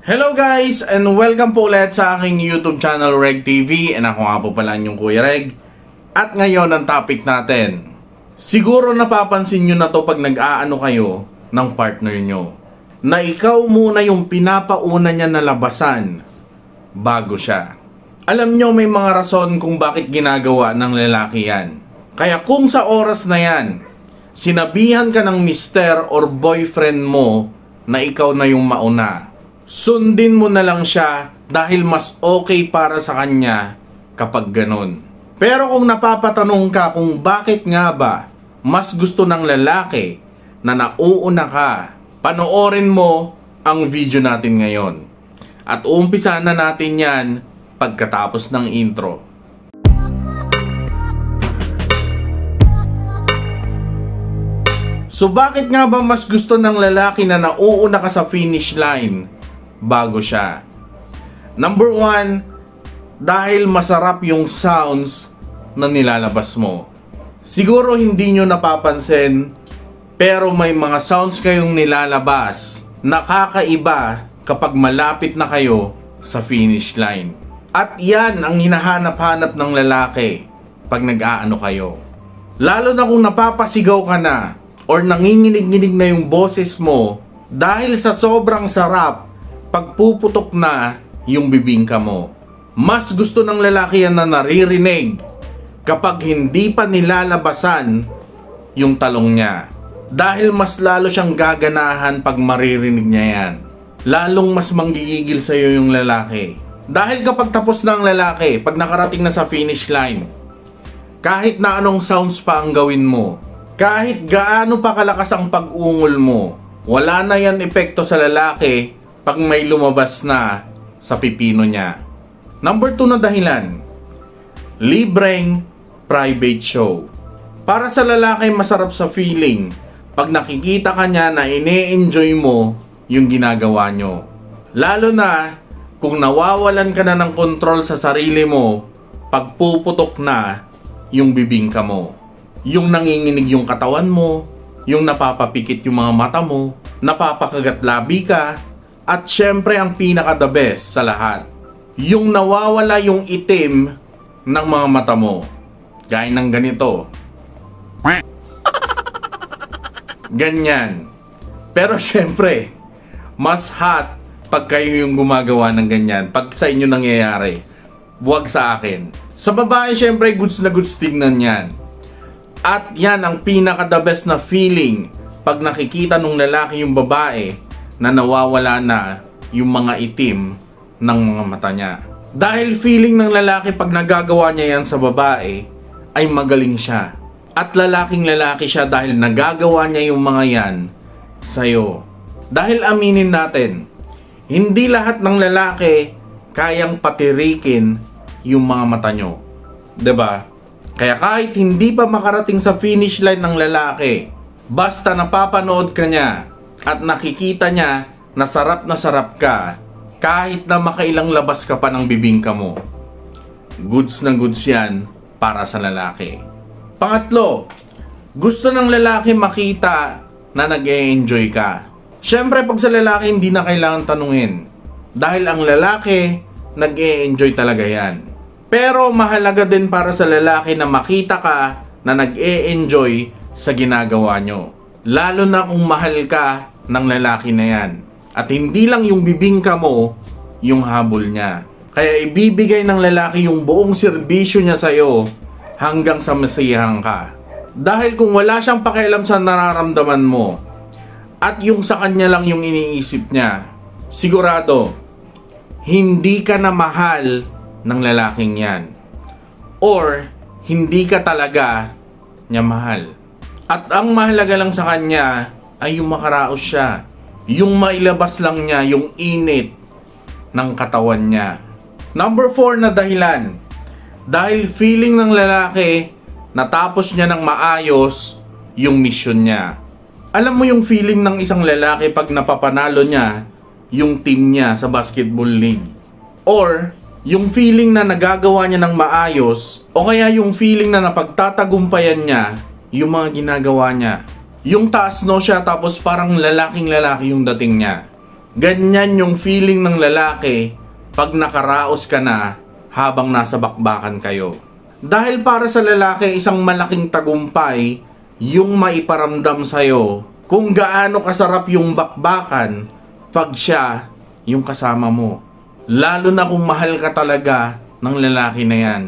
Hello guys, and welcome po ulit sa aking YouTube channel Reg TV. And ako nga po pala yung Kuya Reg. At ngayon ang topic natin. Siguro napapansin nyo na to pag nag-aano kayo ng partner nyo, na ikaw muna yung pinapauna niya na labasan bago siya. Alam nyo, may mga rason kung bakit ginagawa ng lalaki yan. Kaya kung sa oras na yan, sinabihan ka ng mister or boyfriend mo na ikaw na yung mauna, sundin mo na lang siya dahil mas okay para sa kanya kapag ganon. Pero kung napapatanong ka kung bakit nga ba mas gusto ng lalaki na nauuna ka, panoorin mo ang video natin ngayon. At umpisa na natin yan pagkatapos ng intro. So bakit nga ba mas gusto ng lalaki na nauuna ka sa finish line bago siya? Number 1, dahil masarap yung sounds na nilalabas mo. Siguro hindi nyo napapansin, pero may mga sounds kayong nilalabas na kakaiba kapag malapit na kayo sa finish line. At yan ang hinahanap-hanap ng lalaki pag nag-aano kayo. Lalo na kung napapasigaw ka na or nanginginig-nginig na yung boses mo dahil sa sobrang sarap pagpuputok na yung bibingka mo. Mas gusto ng lalaki yan na naririnig kapag hindi pa nilalabasan yung talong niya. Dahil mas lalo siyang gaganahan pag maririnig niya yan. Lalong mas manggigigil sa'yo yung lalaki. Dahil kapag tapos na ang lalaki, pag nakarating na sa finish line, kahit na anong sounds pa ang gawin mo, kahit gaano pa kalakas ang pag-ungol mo, wala na yan epekto sa lalaki pag may lumabas na sa pipino niya. Number 2 na dahilan, libreng private show. Para sa lalaki, masarap sa feeling pag nakikita ka niya na ine-enjoy mo yung ginagawa nyo. Lalo na kung nawawalan ka na ng kontrol sa sarili mo, pagpuputok na yung bibingka mo, yung nanginginig yung katawan mo, yung napapapikit yung mga mata mo, napapakagat labi ka, at syempre ang pinaka the best sa lahat, yung nawawala yung itim ng mga mata mo. Gaya ng ganito. Ganyan. Pero syempre, mas hot pag kayo yung gumagawa ng ganyan. Pag sa inyo nangyayari, buwag sa akin. Sa babae, syempre, goods na goods tingnan yan. At yan ang pinaka the best na feeling pag nakikita nung lalaki yung babae na nawawala na yung mga itim ng mga mata niya. Dahil feeling ng lalaki pag nagagawa niya yan sa babae, ay magaling siya. At lalaking lalaki siya dahil nagagawa niya yung mga yan sa'yo. Dahil aminin natin, hindi lahat ng lalaki kayang patirikin yung mga mata nyo. 'Di ba? Kaya kahit hindi pa makarating sa finish line ng lalaki, basta napapanood ka niya at nakikita niya na sarap ka, kahit na makailang labas ka pa ng bibingka mo, goods na goods yan para sa lalaki. Pangatlo, gusto ng lalaki makita na nag-e-enjoy ka. Syempre pag sa lalaki hindi na kailangan tanungin, dahil ang lalaki nag-e-enjoy talaga yan. Pero mahalaga din para sa lalaki na makita ka na nag-e-enjoy sa ginagawa nyo. Lalo na kung mahal ka ng lalaki na yan. At hindi lang yung bibingka mo yung habol niya. Kaya ibibigay ng lalaki yung buong serbisyo niya sa'yo hanggang sa masiyahan ka. Dahil kung wala siyang pakialam sa nararamdaman mo at yung sa kanya lang yung iniisip niya, sigurado hindi ka na mahal ng lalaking yan. Or hindi ka talaga niya mahal. At ang mahalaga lang sa kanya ay yung makaraos siya. Yung mailabas lang niya yung init ng katawan niya. Number 4 na dahilan, dahil feeling ng lalaki natapos niya ng maayos yung mission niya. Alam mo yung feeling ng isang lalaki pag napapanalo niya yung team niya sa basketball league? Or yung feeling na nagagawa niya ng maayos, o kaya yung feeling na napagtatagumpayan niya yung mga ginagawa niya. Yung taas no siya tapos parang lalaking lalaki yung dating niya. Ganyan yung feeling ng lalaki pag nakaraos ka na habang nasa bakbakan kayo. Dahil para sa lalaki, isang malaking tagumpay yung maiparamdam sa'yo kung gaano kasarap yung bakbakan pag siya yung kasama mo. Lalo na kung mahal ka talaga ng lalaki na yan.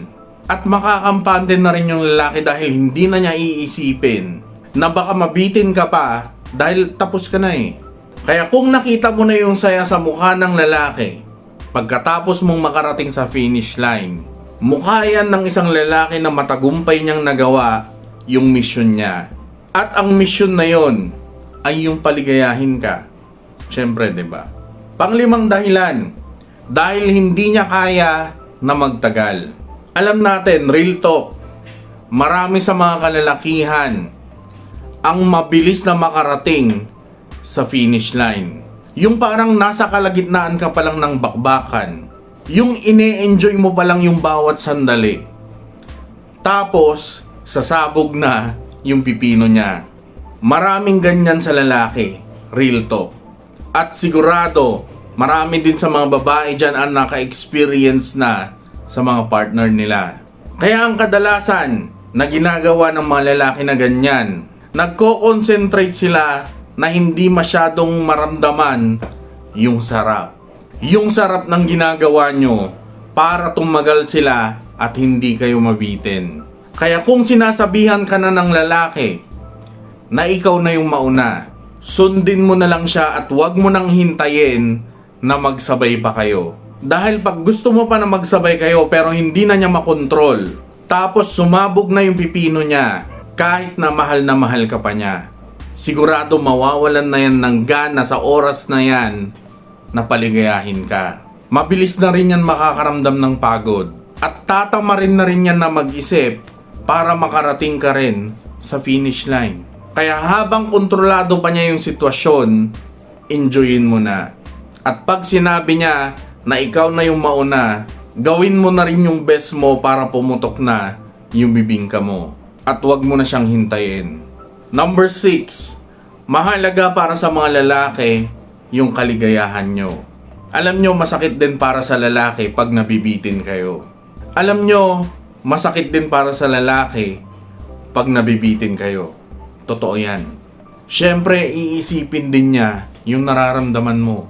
At makakampante na rin yung lalaki dahil hindi na niya iisipin na baka mabitin ka pa dahil tapos ka na eh. Kaya kung nakita mo na yung saya sa mukha ng lalaki pagkatapos mong makarating sa finish line, mukha yan ng isang lalaki na matagumpay niyang nagawa yung mission niya. At ang mission na yon ay yung paligayahin ka. Siyempre, 'di ba? Panglimang dahilan, dahil hindi niya kaya na magtagal. Alam natin, real talk, marami sa mga kalalakihan ang mabilis na makarating sa finish line. Yung parang nasa kalagitnaan ka pa lang ng bakbakan. Yung ine-enjoy mo pa lang yung bawat sandali. Tapos, sasabog na yung pipino niya. Maraming ganyan sa lalaki, real talk. At sigurado, marami din sa mga babae dyan ang naka-experience na sa mga partner nila. Kaya ang kadalasan na ginagawa ng mga lalaki na ganyan, nagko-concentrate sila na hindi masyadong maramdaman yung sarap. Yung sarap ng ginagawa nyo para tumagal sila at hindi kayo mabitin. Kaya kung sinasabihan ka na ng lalaki na ikaw na yung mauna, sundin mo na lang siya at huwag mo nang hintayin na magsabay pa kayo. Dahil pag gusto mo pa na magsabay kayo pero hindi na niya makontrol, tapos sumabog na yung pipino niya, kahit na mahal ka pa niya, sigurado mawawalan na yan ng gana sa oras na yan na paligayahin ka. Mabilis na rin yan makakaramdam ng pagod. At tatama rin na rin yan na mag-isip para makarating ka rin sa finish line. Kaya habang kontrolado pa niya yung sitwasyon, enjoyin mo na. At pag sinabi niya na ikaw na yung mauna, gawin mo na rin yung best mo para pumutok na yung bibingka mo. At huwag mo na siyang hintayin. Number 6, mahalaga para sa mga lalaki yung kaligayahan nyo. Alam nyo, masakit din para sa lalaki pag nabibitin kayo. Alam nyo, masakit din para sa lalaki pag nabibitin kayo. Totoo yan. Siyempre, iisipin din niya yung nararamdaman mo.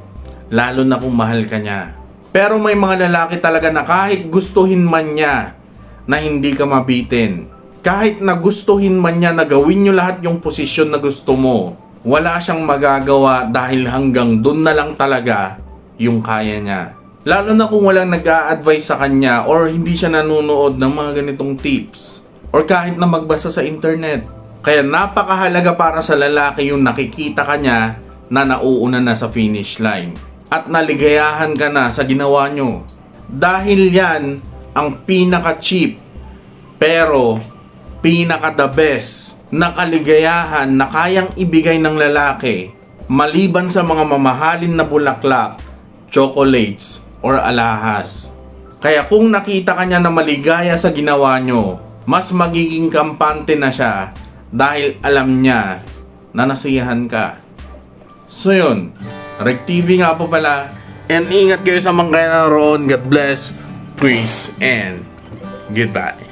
Lalo na kung mahal ka niya. Pero may mga lalaki talaga na kahit gustuhin man niya na hindi ka mabitin, kahit na gustuhin man niya na gawin nyo lahat yung posisyon na gusto mo, wala siyang magagawa dahil hanggang dun na lang talaga yung kaya niya. Lalo na kung walang nag-a-advise sa kanya or hindi siya nanonood ng mga ganitong tips or kahit na magbasa sa internet. Kaya napakahalaga para sa lalaki yung nakikita ka niya na nauuna na sa finish line at naligayahan ka na sa ginawa nyo. Dahil yan ang pinaka-cheap pero pinaka-the best na kaligayahan na kayang ibigay ng lalaki maliban sa mga mamahalin na bulaklak, chocolates, or alahas. Kaya kung nakita ka niya na maligaya sa ginawa nyo, mas magiging kampante na siya dahil alam niya na nasiyahan ka. So yun, Rek TV nga po pala. And ingat kayo sa mga naroon. God bless, peace, and goodbye.